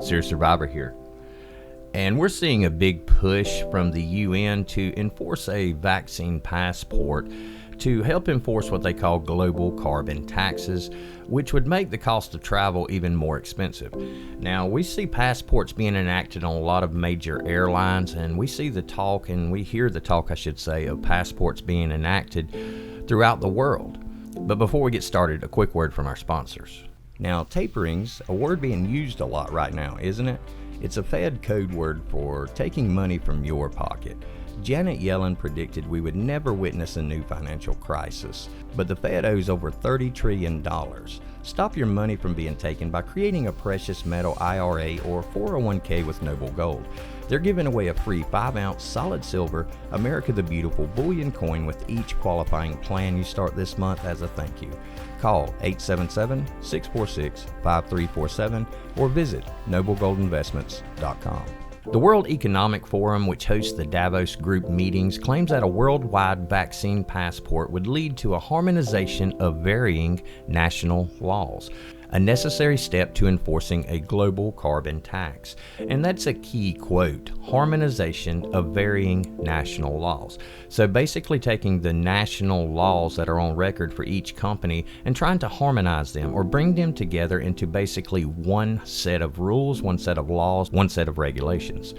Serious Survivor here. And we're seeing a big push from the UN to enforce a vaccine passport to help enforce what they call global carbon taxes, which would make the cost of travel even more expensive. Now, we see passports being enacted on a lot of major airlines, and we see the talk, and we hear the talk, I should say, of passports being enacted throughout the world. But before we get started, a quick word from our sponsors. Now, tapering's a word being used a lot right now, isn't it? It's a Fed code word for taking money from your pocket. Janet Yellen predicted we would never witness a new financial crisis, but the Fed owes over $30 trillion. Stop your money from being taken by creating a precious metal IRA or 401k with Noble Gold. They're giving away a free 5-ounce solid silver America the Beautiful bullion coin with each qualifying plan you start this month as a thank you. Call 877-646-5347 or visit noblegoldinvestments.com. The World Economic Forum, which hosts the Davos Group meetings, claims that a worldwide vaccine passport would lead to a harmonization of varying national laws, a necessary step to enforcing a global carbon tax. And that's a key quote, harmonization of varying national laws. So basically taking the national laws that are on record for each company and trying to harmonize them or bring them together into basically one set of rules, one set of laws, one set of regulations.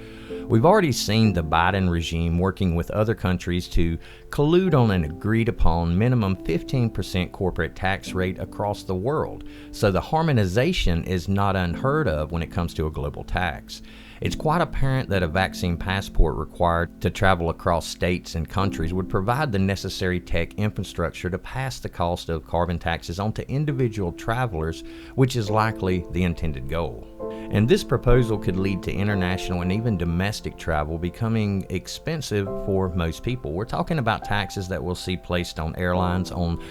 We've already seen the Biden regime working with other countries to collude on an agreed upon minimum 15% corporate tax rate across the world. So the harmonization is not unheard of when it comes to a global tax. It's quite apparent that a vaccine passport required to travel across states and countries would provide the necessary tech infrastructure to pass the cost of carbon taxes onto individual travelers, which is likely the intended goal. And this proposal could lead to international and even domestic travel becoming expensive for most people. We're talking about taxes that we'll see placed on airlines, on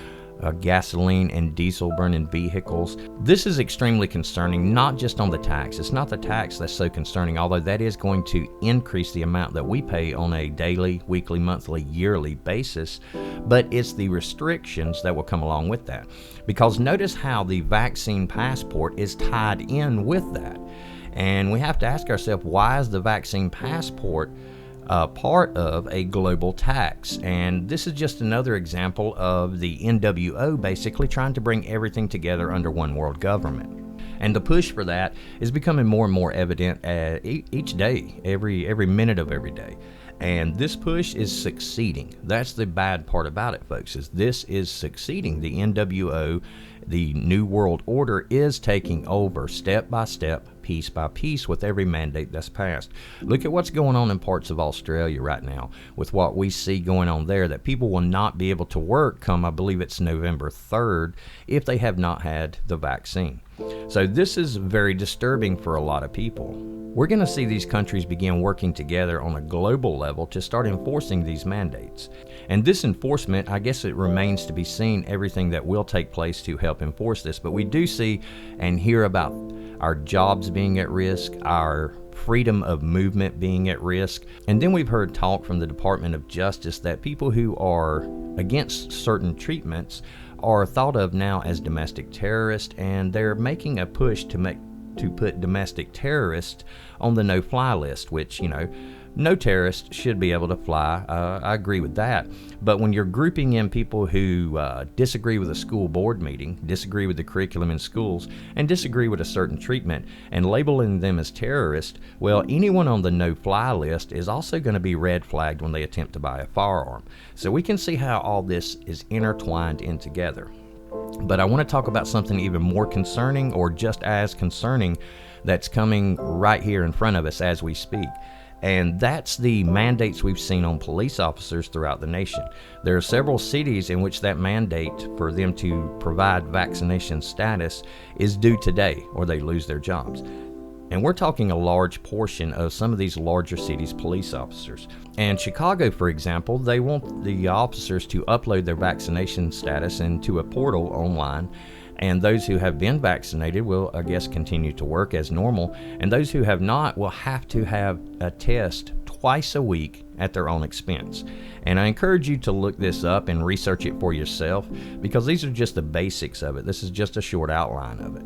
gasoline and diesel burning vehicles. This is extremely concerning, not just on the tax. It's not the tax that's so concerning, although that is going to increase the amount that we pay on a daily, weekly, monthly, yearly basis, but it's the restrictions that will come along with that. Because notice how the vaccine passport is tied in with that. And we have to ask ourselves, why is the vaccine passport part of a global tax? And this is just another example of the NWO basically trying to bring everything together under one world government. And the push for that is becoming more and more evident each day, every minute of every day. And this push is succeeding. That's the bad part about it, folks, is this is succeeding. The NWO, the New World Order, is taking over step by step, piece by piece with every mandate that's passed. Look at what's going on in parts of Australia right now with what we see going on there, that people will not be able to work come, I believe it's November 3rd, if they have not had the vaccine. So this is very disturbing for a lot of people. We're going to see these countries begin working together on a global level to start enforcing these mandates. And this enforcement, I guess it remains to be seen everything that will take place to help enforce this. But we do see and hear about our jobs being at risk, our freedom of movement being at risk. And then we've heard talk from the Department of Justice that people who are against certain treatments are thought of now as domestic terrorists, and they're making a push to put domestic terrorists on the no-fly list, which, no terrorist should be able to fly. I agree with that. But when you're grouping in people who disagree with a school board meeting, disagree with the curriculum in schools, and disagree with a certain treatment, and labeling them as terrorists, well, anyone on the no-fly list is also going to be red flagged when they attempt to buy a firearm. So we can see how all this is intertwined in together. But I want to talk about something even more concerning, or just as concerning, that's coming right here in front of us as we speak. And that's the mandates we've seen on police officers throughout the nation. There are several cities in which that mandate for them to provide vaccination status is due today, or they lose their jobs. And we're talking a large portion of some of these larger cities' police officers. And Chicago, for example, they want the officers to upload their vaccination status into a portal online. And those who have been vaccinated will, I guess, continue to work as normal. And those who have not will have to have a test twice a week at their own expense. And I encourage you to look this up and research it for yourself, because these are just the basics of it. This is just a short outline of it.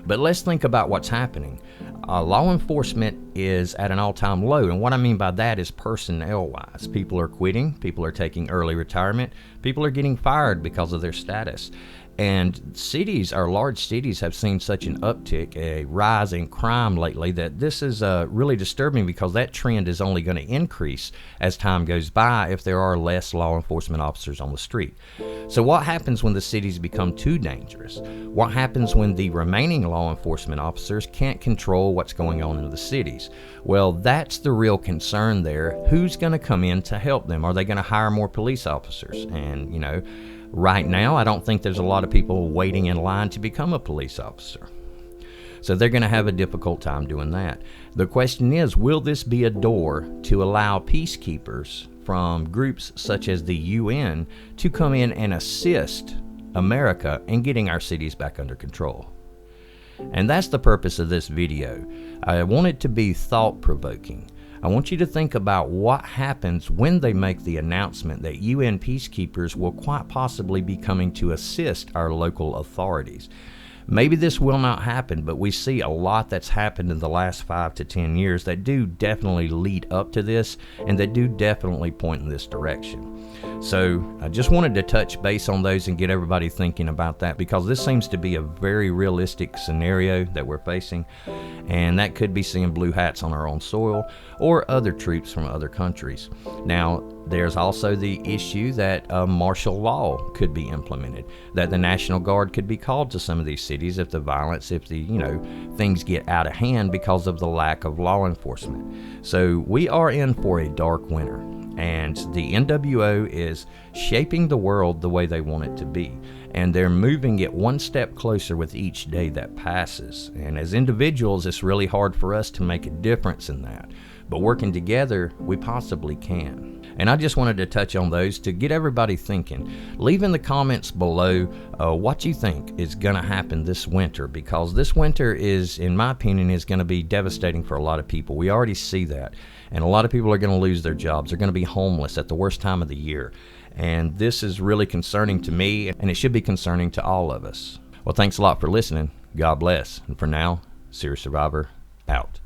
But let's think about what's happening. law enforcement is at an all-time low, and what I mean by that is personnel-wise. People are quitting, people are taking early retirement, people are getting fired because of their status. And cities, our large cities, have seen such an uptick, a rise in crime lately, that this is really disturbing, because that trend is only going to increase as time goes by if there are less law enforcement officers on the street. So what happens when the cities become too dangerous? What happens when the remaining law enforcement officers can't control what's going on in the cities? Well, that's the real concern there. Who's going to come in to help them? Are they going to hire more police officers? And, right now, I don't think there's a lot of people waiting in line to become a police officer. So they're going to have a difficult time doing that. The question is, will this be a door to allow peacekeepers from groups such as the UN to come in and assist America in getting our cities back under control? And that's the purpose of this video. I want it to be thought-provoking. I want you to think about what happens when they make the announcement that UN peacekeepers will quite possibly be coming to assist our local authorities. Maybe this will not happen, but we see a lot that's happened in the last 5 to 10 years that do definitely lead up to this, and that do definitely point in this direction. So I just wanted to touch base on those and get everybody thinking about that, because this seems to be a very realistic scenario that we're facing, and that could be seeing blue hats on our own soil or other troops from other countries. Now, there's also the issue that martial law could be implemented, that the National Guard could be called to some of these cities if the things get out of hand because of the lack of law enforcement. So we are in for a dark winter, and the NWO is shaping the world the way they want it to be, and they're moving it one step closer with each day that passes. And as individuals, it's really hard for us to make a difference in that, but working together, we possibly can. And I just wanted to touch on those to get everybody thinking. Leave in the comments below what you think is going to happen this winter, because this winter is, in my opinion, is going to be devastating for a lot of people. We already see that. And a lot of people are going to lose their jobs. They're going to be homeless at the worst time of the year. And this is really concerning to me, and it should be concerning to all of us. Well, thanks a lot for listening. God bless. And for now, Serious Survivor out.